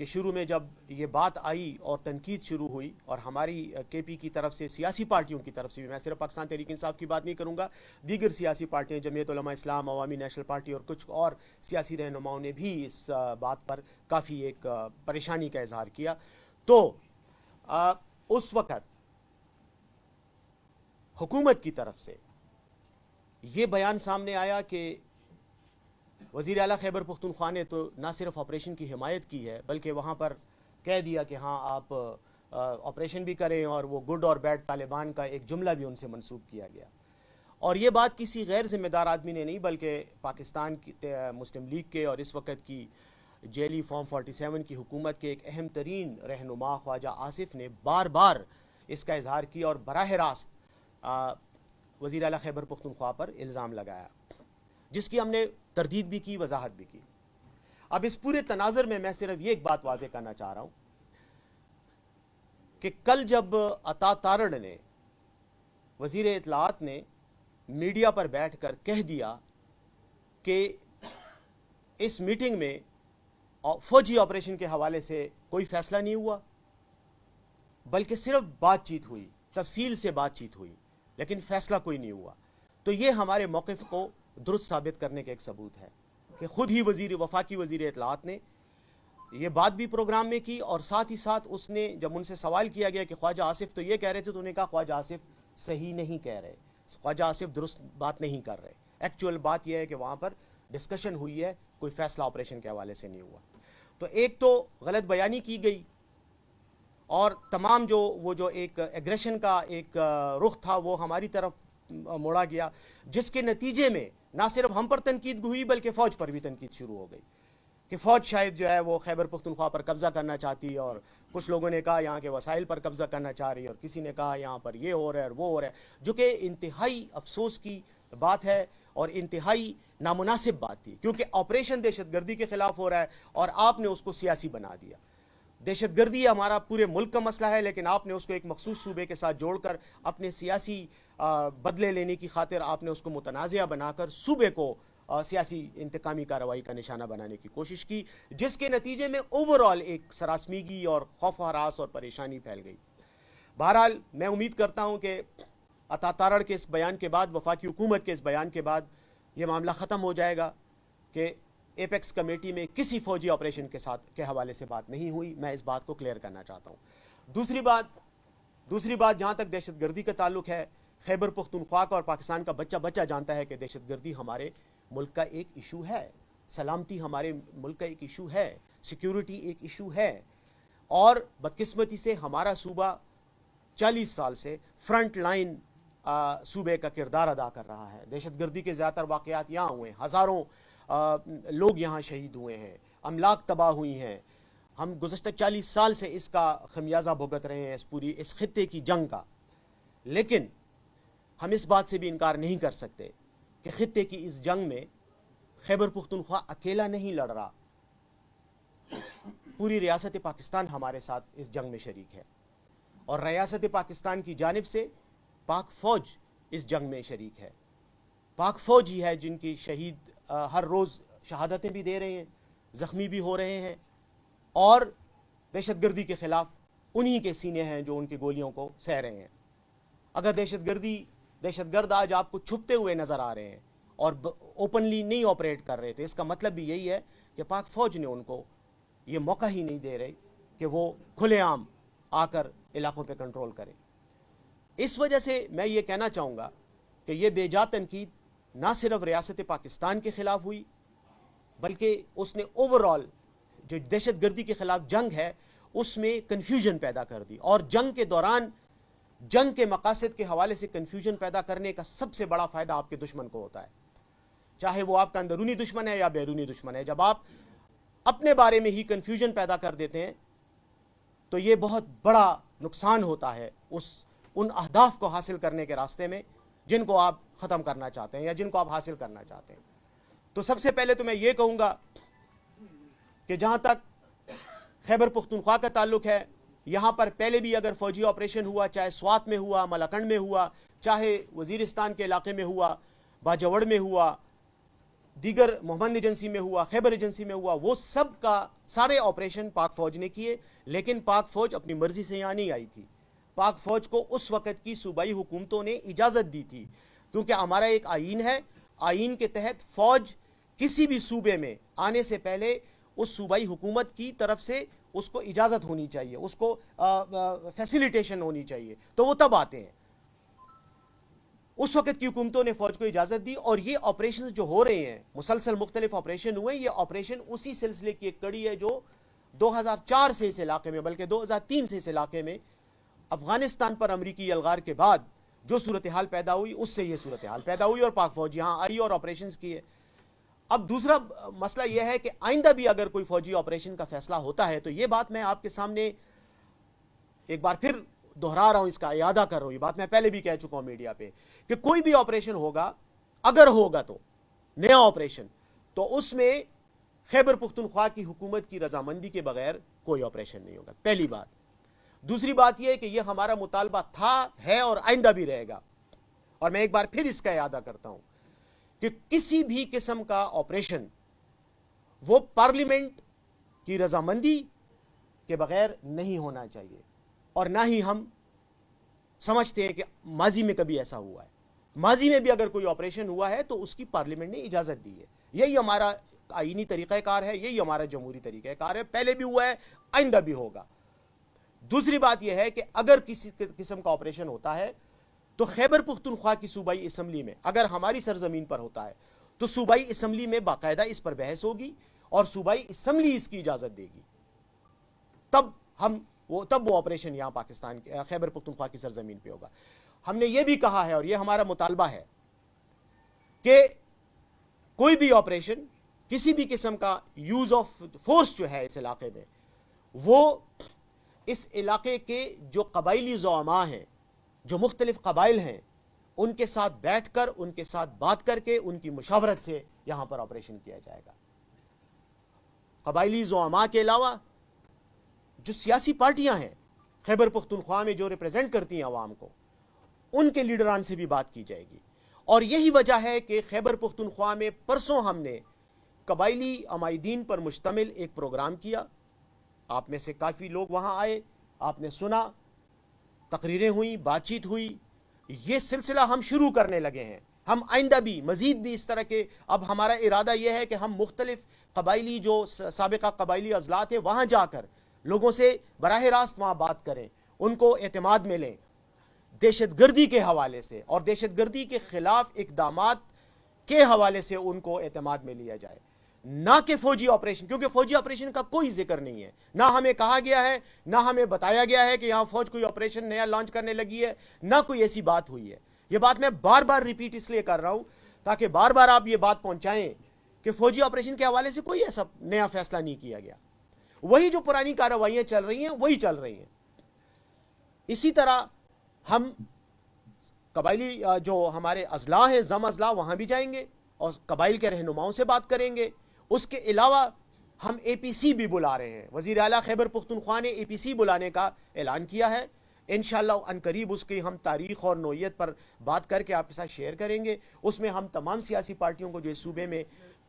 کہ شروع میں جب یہ بات آئی اور تنقید شروع ہوئی اور ہماری کے پی کی طرف سے سیاسی پارٹیوں کی طرف سے بھی، میں صرف پاکستان تحریک انصاف کی بات نہیں کروں گا، دیگر سیاسی پارٹیاں، جمعیت علماء اسلام، عوامی نیشنل پارٹی اور کچھ اور سیاسی رہنماؤں نے بھی اس بات پر کافی ایک پریشانی کا اظہار کیا. تو اس وقت حکومت کی طرف سے یہ بیان سامنے آیا کہ وزیر اعلیٰ خیبر پختونخوا نے تو نہ صرف آپریشن کی حمایت کی ہے بلکہ وہاں پر کہہ دیا کہ ہاں آپ آپریشن بھی کریں، اور وہ گڈ اور بیڈ طالبان کا ایک جملہ بھی ان سے منسوب کیا گیا. اور یہ بات کسی غیر ذمہ دار آدمی نے نہیں بلکہ پاکستان کی مسلم لیگ کے اور اس وقت کی جیلی فارم 47 کی حکومت کے ایک اہم ترین رہنما خواجہ آصف نے بار بار اس کا اظہار کیا اور براہ راست وزیر اعلیٰ خیبر پختونخوا پر الزام لگایا، جس کی ہم نے تردید بھی کی، وضاحت بھی کی. اب اس پورے تناظر میں میں صرف یہ ایک بات واضح کرنا چاہ رہا ہوں کہ کل جب عطا تارڑ نے، وزیر اطلاعات نے میڈیا پر بیٹھ کر کہہ دیا کہ اس میٹنگ میں فوجی آپریشن کے حوالے سے کوئی فیصلہ نہیں ہوا بلکہ صرف بات چیت ہوئی، تفصیل سے بات چیت ہوئی لیکن فیصلہ کوئی نہیں ہوا، تو یہ ہمارے موقف کو درست ثابت کرنے کا ایک ثبوت ہے کہ خود ہی وفاقی وزیر اطلاعات نے یہ بات بھی پروگرام میں کی، اور ساتھ ہی ساتھ اس نے جب ان سے سوال کیا گیا کہ خواجہ آصف تو یہ کہہ رہے تھے، تو انہوں نے کہا خواجہ آصف صحیح نہیں کہہ رہے، خواجہ آصف درست بات نہیں کر رہے. ایکچوئل بات یہ ہے کہ وہاں پر ڈسکشن ہوئی ہے، کوئی فیصلہ آپریشن کے حوالے سے نہیں ہوا. تو ایک تو غلط بیانی کی گئی اور تمام جو ایک ایگریشن کا ایک رخ تھا وہ ہماری طرف موڑا گیا، جس کے نتیجے میں نہ صرف ہم پر تنقید ہوئی بلکہ فوج پر بھی تنقید شروع ہو گئی کہ فوج شاید جو ہے وہ خیبر پختونخوا پر قبضہ کرنا چاہتی، اور کچھ لوگوں نے کہا یہاں کے وسائل پر قبضہ کرنا چاہ رہی، اور کسی نے کہا یہاں پر یہ ہو رہا ہے اور وہ ہو رہا ہے، جو کہ انتہائی افسوس کی بات ہے اور انتہائی نامناسب بات تھی، کیونکہ آپریشن دہشت گردی کے خلاف ہو رہا ہے اور آپ نے اس کو سیاسی بنا دیا. دہشت گردی ہمارا پورے ملک کا مسئلہ ہے، لیکن آپ نے اس کو ایک مخصوص صوبے کے ساتھ جوڑ کر اپنے سیاسی بدلے لینے کی خاطر آپ نے اس کو متنازعہ بنا کر صوبے کو سیاسی انتقامی کارروائی کا نشانہ بنانے کی کوشش کی، جس کے نتیجے میں اوورآل ایک سراسمیگی اور خوف و ہراس اور پریشانی پھیل گئی. بہرحال میں امید کرتا ہوں کہ عطا تارڑ کے اس بیان کے بعد، وفاقی حکومت کے اس بیان کے بعد یہ معاملہ ختم ہو جائے گا کہ ایپیکس کمیٹی میں کسی فوجی آپریشن کے حوالے سے بات نہیں ہوئی. میں اس بات کو کلیئر کرنا چاہتا ہوں. دوسری بات جہاں تک دہشت گردی کا تعلق ہے، خیبر پختونخوا کا اور پاکستان کا بچہ بچہ جانتا ہے کہ دہشت گردی ہمارے ملک کا ایک ایشو ہے، سلامتی ہمارے ملک کا ایک ایشو ہے، سیکیورٹی ایک ایشو ہے، اور بدقسمتی سے ہمارا صوبہ 40 سال سے فرنٹ لائن صوبے کا کردار ادا کر رہا ہے. دہشت گردی کے زیادہ تر واقعات یہاں ہوئے ہیں، ہزاروں لوگ یہاں شہید ہوئے ہیں، املاک تباہ ہوئی ہیں. ہم گزشتہ 40 سال سے اس کا خمیازہ بھگت رہے ہیں، اس خطے کی جنگ کا. لیکن ہم اس بات سے بھی انکار نہیں کر سکتے کہ خطے کی اس جنگ میں خیبر پختونخوا اکیلا نہیں لڑ رہا، پوری ریاست پاکستان ہمارے ساتھ اس جنگ میں شریک ہے، اور ریاست پاکستان کی جانب سے پاک فوج اس جنگ میں شریک ہے. پاک فوج ہی ہے جن کی شہید ہر روز شہادتیں بھی دے رہے ہیں، زخمی بھی ہو رہے ہیں، اور دہشت گردی کے خلاف انہی کے سینے ہیں جو ان کی گولیوں کو سہ رہے ہیں. اگر دہشت گرد آج آپ کو چھپتے ہوئے نظر آ رہے ہیں اور اوپنلی نہیں آپریٹ کر رہے تھے، اس کا مطلب بھی یہی ہے کہ پاک فوج نے ان کو یہ موقع ہی نہیں دے رہے کہ وہ کھلے عام آ کر علاقوں پہ کنٹرول کرے. اس وجہ سے میں یہ کہنا چاہوں گا کہ یہ بے جا تنقید نہ صرف ریاست پاکستان کے خلاف ہوئی بلکہ اس نے اوورآل جو دہشت گردی کے خلاف جنگ ہے اس میں کنفیوژن پیدا کر دی، اور جنگ کے دوران جنگ کے مقاصد کے حوالے سے کنفیوژن پیدا کرنے کا سب سے بڑا فائدہ آپ کے دشمن کو ہوتا ہے، چاہے وہ آپ کا اندرونی دشمن ہے یا بیرونی دشمن ہے. جب آپ اپنے بارے میں ہی کنفیوژن پیدا کر دیتے ہیں تو یہ بہت بڑا نقصان ہوتا ہے ان اہداف کو حاصل کرنے کے راستے میں جن کو آپ ختم کرنا چاہتے ہیں یا جن کو آپ حاصل کرنا چاہتے ہیں. تو سب سے پہلے تو میں یہ کہوں گا کہ جہاں تک خیبر پختونخوا کا تعلق ہے، یہاں پر پہلے بھی اگر فوجی آپریشن ہوا، چاہے سوات میں ہوا، ملاکنڈ میں ہوا، چاہے وزیرستان کے علاقے میں ہوا، باجوڑ میں ہوا، دیگر محمد ایجنسی میں ہوا, خیبر ایجنسی میں ہوا, وہ سب کا سارے آپریشن پاک فوج نے کیے, لیکن پاک فوج اپنی مرضی سے یہاں نہیں آئی تھی. پاک فوج کو اس وقت کی صوبائی حکومتوں نے اجازت دی تھی, کیونکہ ہمارا ایک آئین ہے, آئین کے تحت فوج کسی بھی صوبے میں آنے سے پہلے اس صوبائی حکومت کی طرف سے اس کو اجازت ہونی چاہیے, اس کو فیسیلیٹیشن ہونی چاہیے, تو وہ تب آتے ہیں. اس وقت کی حکومتوں نے فوج کو اجازت دی, اور یہ آپریشن جو ہو رہے ہیں, مسلسل مختلف آپریشن ہوئے, یہ آپریشن اسی سلسلے کی ایک کڑی ہے جو 2004 سے اس علاقے میں, بلکہ 2003 سے اس علاقے میں افغانستان پر امریکی الغار کے بعد جو صورتحال پیدا ہوئی, اس سے یہ صورتحال پیدا ہوئی اور پاک فوج یہاں آئی اور آپریشنز کیے. اب دوسرا مسئلہ یہ ہے کہ آئندہ بھی اگر کوئی فوجی آپریشن کا فیصلہ ہوتا ہے, تو یہ بات میں آپ کے سامنے ایک بار پھر دہرا رہا ہوں, اس کا اعادہ کر رہا ہوں, یہ بات میں پہلے بھی کہہ چکا ہوں میڈیا پہ, کہ کوئی بھی آپریشن ہوگا, اگر ہوگا تو نیا آپریشن, تو اس میں خیبر پختونخوا کی حکومت کی رضامندی کے بغیر کوئی آپریشن نہیں ہوگا, پہلی بات. دوسری بات یہ ہے کہ یہ ہمارا مطالبہ تھا, ہے اور آئندہ بھی رہے گا, اور میں ایک بار پھر اس کا اعادہ کرتا ہوں کہ کسی بھی قسم کا آپریشن وہ پارلیمنٹ کی رضامندی کے بغیر نہیں ہونا چاہیے, اور نہ ہی ہم سمجھتے ہیں کہ ماضی میں کبھی ایسا ہوا ہے. ماضی میں بھی اگر کوئی آپریشن ہوا ہے تو اس کی پارلیمنٹ نے اجازت دی ہے. یہی ہمارا آئینی طریقہ کار ہے, یہی ہمارا جمہوری طریقہ کار ہے, پہلے بھی ہوا ہے, آئندہ بھی ہوگا. دوسری بات یہ ہے کہ اگر کسی قسم کا آپریشن ہوتا ہے تو خیبر پختونخوا کی صوبائی اسمبلی میں, اگر ہماری سرزمین پر ہوتا ہے تو صوبائی اسمبلی میں باقاعدہ اس پر بحث ہوگی, اور صوبائی اسمبلی اس کی اجازت دے گی, تب وہ آپریشن یہاں پاکستان خیبر پختونخوا کی سرزمین پہ ہوگا. ہم نے یہ بھی کہا ہے, اور یہ ہمارا مطالبہ ہے, کہ کوئی بھی آپریشن, کسی بھی قسم کا یوز آف فورس جو ہے اس علاقے میں, وہ اس علاقے کے جو قبائلی زعماء ہیں, جو مختلف قبائل ہیں, ان کے ساتھ بیٹھ کر, ان کے ساتھ بات کر کے, ان کی مشاورت سے یہاں پر آپریشن کیا جائے گا. قبائلی زعماء کے علاوہ جو سیاسی پارٹیاں ہیں خیبر پختونخوا میں جو ریپرزینٹ کرتی ہیں عوام کو, ان کے لیڈران سے بھی بات کی جائے گی. اور یہی وجہ ہے کہ خیبر پختونخوا میں پرسوں ہم نے قبائلی عمائدین پر مشتمل ایک پروگرام کیا. آپ میں سے کافی لوگ وہاں آئے, آپ نے سنا, تقریریں ہوئیں, بات چیت ہوئی. یہ سلسلہ ہم شروع کرنے لگے ہیں, ہم آئندہ بھی مزید بھی اس طرح کے, اب ہمارا ارادہ یہ ہے کہ ہم مختلف قبائلی جو سابقہ قبائلی اضلاع ہیں وہاں جا کر لوگوں سے براہ راست وہاں بات کریں, ان کو اعتماد میں لیں, دہشت گردی کے حوالے سے اور دہشت گردی کے خلاف اقدامات کے حوالے سے ان کو اعتماد میں لیا جائے, نہ کہ فوجی آپریشن, کیونکہ فوجی آپریشن کا کوئی ذکر نہیں ہے, نہ ہمیں کہا گیا ہے, نہ ہمیں بتایا گیا ہے کہ یہاں فوج کوئی آپریشن نیا لانچ کرنے لگی ہے, نہ کوئی ایسی بات ہوئی ہے. یہ بات میں بار بار ریپیٹ اس لیے کر رہا ہوں تاکہ بار بار آپ یہ بات پہنچائیں کہ فوجی آپریشن کے حوالے سے کوئی ایسا نیا فیصلہ نہیں کیا گیا, وہی جو پرانی کارروائیاں چل رہی ہیں وہی چل رہی ہیں. اسی طرح ہم قبائلی جو ہمارے اضلاع ہیں, زم اضلاع, وہاں بھی جائیں گے اور قبائل کے رہنماؤں سے بات کریں گے. اس کے علاوہ ہم اے پی سی بھی بلا رہے ہیں, وزیر اعلیٰ خیبر پختونخوا نے اے پی سی بلانے کا اعلان کیا ہے. انشاءاللہ عنقریب اس کی ہم تاریخ اور نوعیت پر بات کر کے آپ کے ساتھ شیئر کریں گے. اس میں ہم تمام سیاسی پارٹیوں کو جو اس صوبے میں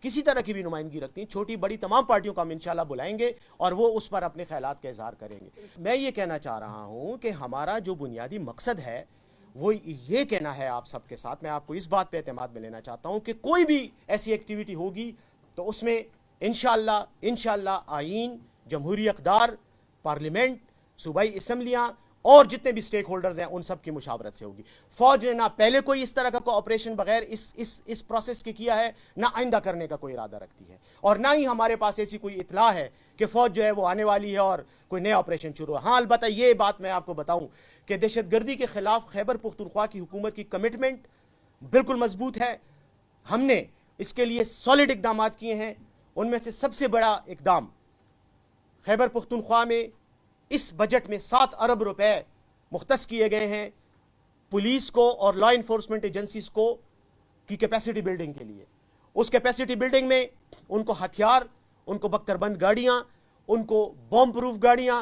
کسی طرح کی بھی نمائندگی رکھتی ہیں, چھوٹی بڑی تمام پارٹیوں کو ہم انشاءاللہ بلائیں گے اور وہ اس پر اپنے خیالات کا اظہار کریں گے. میں یہ کہنا چاہ رہا ہوں کہ ہمارا جو بنیادی مقصد ہے وہ یہ کہنا ہے آپ سب کے ساتھ, میں آپ کو اس بات پہ اعتماد میں لینا چاہتا ہوں کہ کوئی بھی ایسی ایکٹیویٹی ہوگی تو اس میں انشاءاللہ آئین, جمہوری اقدار, پارلیمنٹ, صوبائی اسمبلیاں اور جتنے بھی سٹیک ہولڈرز ہیں ان سب کی مشاورت سے ہوگی. فوج نے نہ پہلے کوئی اس طرح کا کوئی آپریشن بغیر اس پروسیس کے کیا ہے, نہ آئندہ کرنے کا کوئی ارادہ رکھتی ہے, اور نہ ہی ہمارے پاس ایسی کوئی اطلاع ہے کہ فوج جو ہے وہ آنے والی ہے اور کوئی نیا آپریشن شروع ہے. ہاں البتہ یہ بات میں آپ کو بتاؤں کہ دہشت گردی کے خلاف خیبر پختونخوا کی حکومت کی کمٹمنٹ بالکل مضبوط ہے. ہم نے اس کے لیے سالڈ اقدامات کیے ہیں. ان میں سے سب سے بڑا اقدام خیبر پختونخوا میں اس بجٹ میں 7 ارب روپے مختص کیے گئے ہیں پولیس کو اور لا انفورسمنٹ ایجنسیز کو کی کیپیسٹی بلڈنگ کے لیے. اس کیپیسٹی بلڈنگ میں ان کو ہتھیار, ان کو بختر بند گاڑیاں, ان کو بوم پروف گاڑیاں,